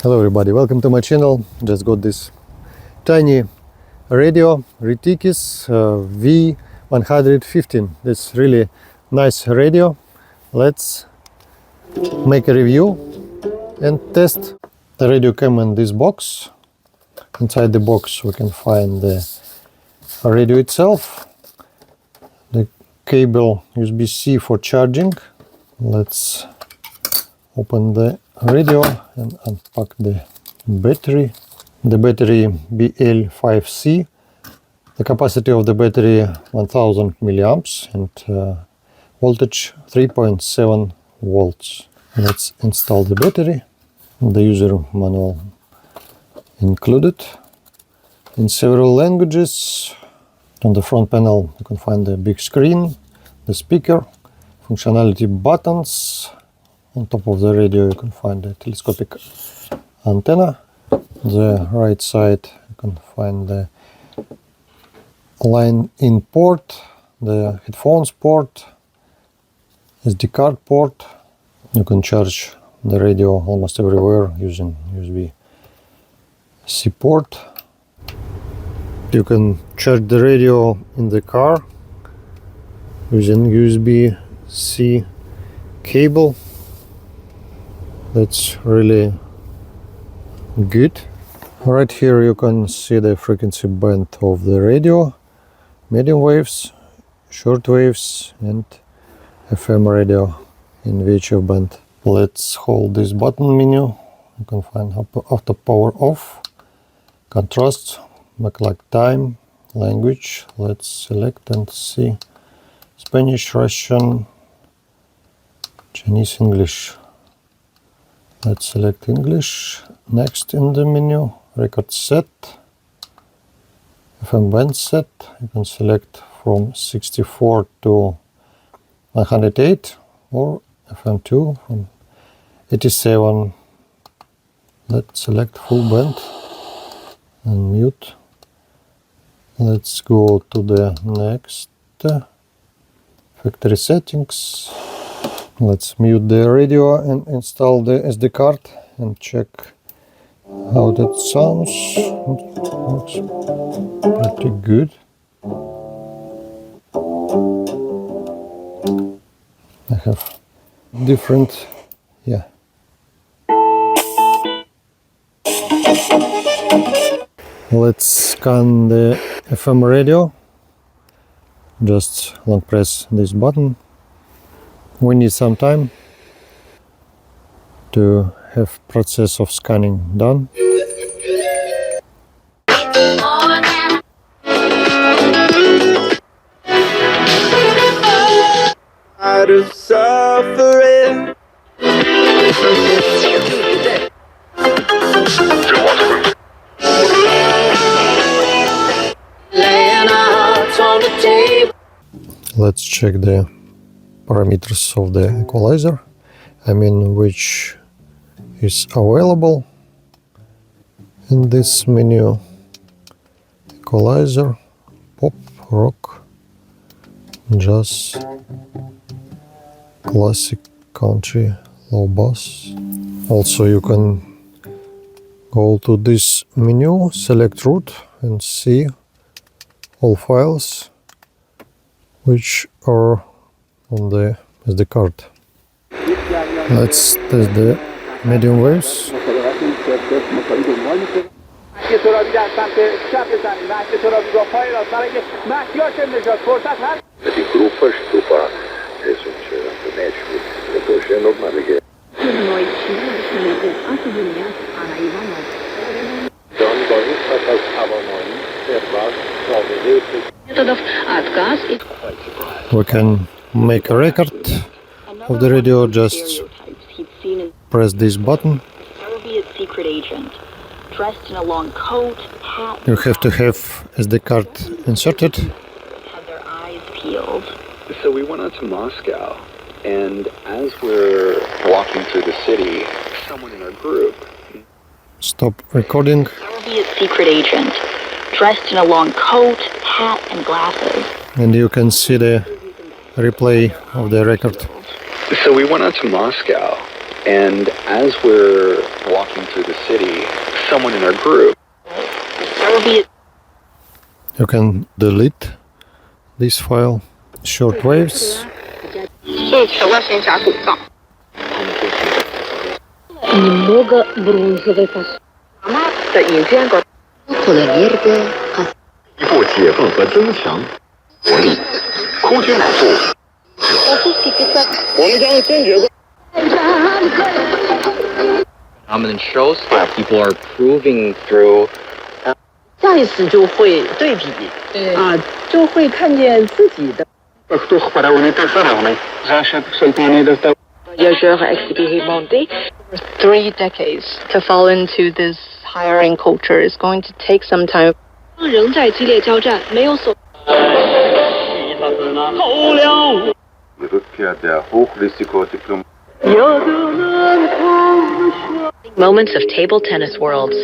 Hello everybody, welcome to my channel. Just got this tiny radio, Retekess v115. That's really nice radio. Let's make a review and test. The radio came in this box. Inside the box we can find the radio itself, the cable USB-C for charging. Let's open the radio and unpack the battery. The battery BL5C. The capacity of the battery 1000 milliamps and voltage 3.7 volts. Let's install the battery. The user manual included in several languages. On the front panel you can find the big screen, the speaker, functionality buttons. On top of the radio you can find the telescopic antenna. The right side you can find the line in port, the headphones port, SD card port. You can charge the radio almost everywhere using USB-C port. You can charge the radio in the car using USB-C cable. That's really good. Right here you can see the frequency band of the radio, medium waves, short waves and FM radio in VHF band. Let's hold this button menu. You can find auto power off, contrast, backlight time, language. Let's select and see Spanish, Russian, Chinese, English. Let's select English. Next in the menu, record set, FM band set. You can select from 64 to 108 or FM2 from 87. Let's select full band and mute. Let's go to the next factory settings. Let's mute the radio and install the SD card and check how that sounds. Looks pretty good. I have different, Let's scan the FM radio. Just long press this button. We need some time to have process of scanning done. Out of suffering. Laying our hearts on the table. Let's check the parameters of the equalizer, which is available in this menu. Equalizer, pop, rock, jazz, classic, country, low bass. Also you can go to this menu, select root and see all files which are on the SD card. Let's test the medium waves. We can make a record of the radio. Just press this button. Secret agent, dressed in a long coat, hat. You have to have SD card inserted. Have their eyes peeled. So we went out to Moscow, and as we're walking through the city, someone in our group. Stop recording. There will be a secret agent, dressed in a long coat, hat, and glasses. And you can see the replay of the record. So we went out to Moscow, and as we're walking through the city, someone in our group. There will be You can delete this file, shortwaves. 一步解放和增强活力，空军来复。我们将坚决。Dominant shows that people are proving through 下意识就会对比，就会看见自己的。For 3 decades to fall into this hiring culture is going to take some time. 仍在激烈交战，没有所。 moments of table tennis worlds.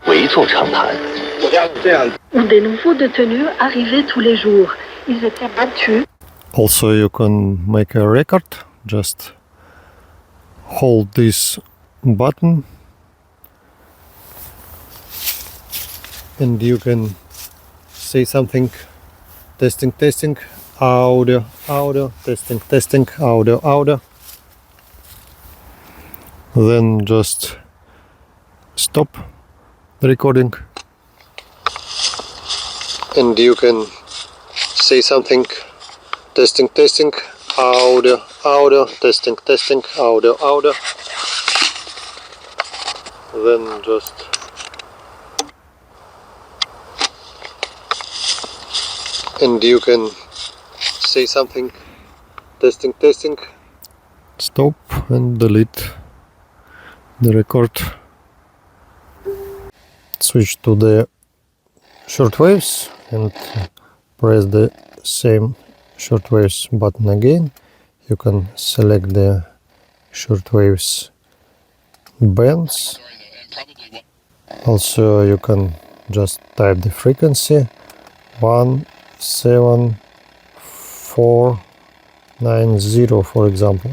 围坐长谈。 Des nouveaux détenus arrivaient tous les jours. Ils étaient battus. Also, you can make a record. Just hold this button and you can say something. Testing, testing, audio, audio, testing, testing, audio, audio. Then just stop the recording and you can say something. Testing, testing, audio, audio, testing, testing, audio, audio. Then just and you can say something. Testing, testing. Stop and delete the record. Switch to the shortwaves and press the same shortwaves button again. You can select the shortwaves bands. Also, you can just type the frequency 17490, for example.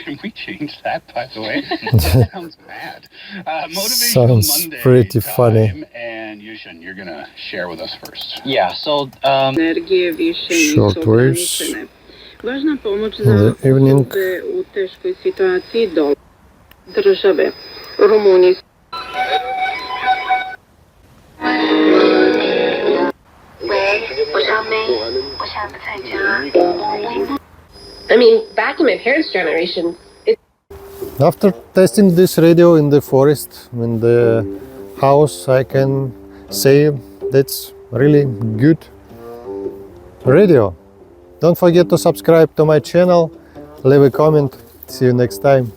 Can we change that, by the way? That sounds bad. Motivational Sounds Monday pretty time, funny. And Yushin, you're gonna share with us first. yeah. So Енергия више и Shortwaves ограничене. Важна помоч in за the evening. особе у тешкoj ситуацiji dole. Države. Rumuniji. I mean, back in my parents' generation, After testing this radio in the forest, in the house, I can say that's really good radio. Don't forget to subscribe to my channel, leave a comment. See you next time.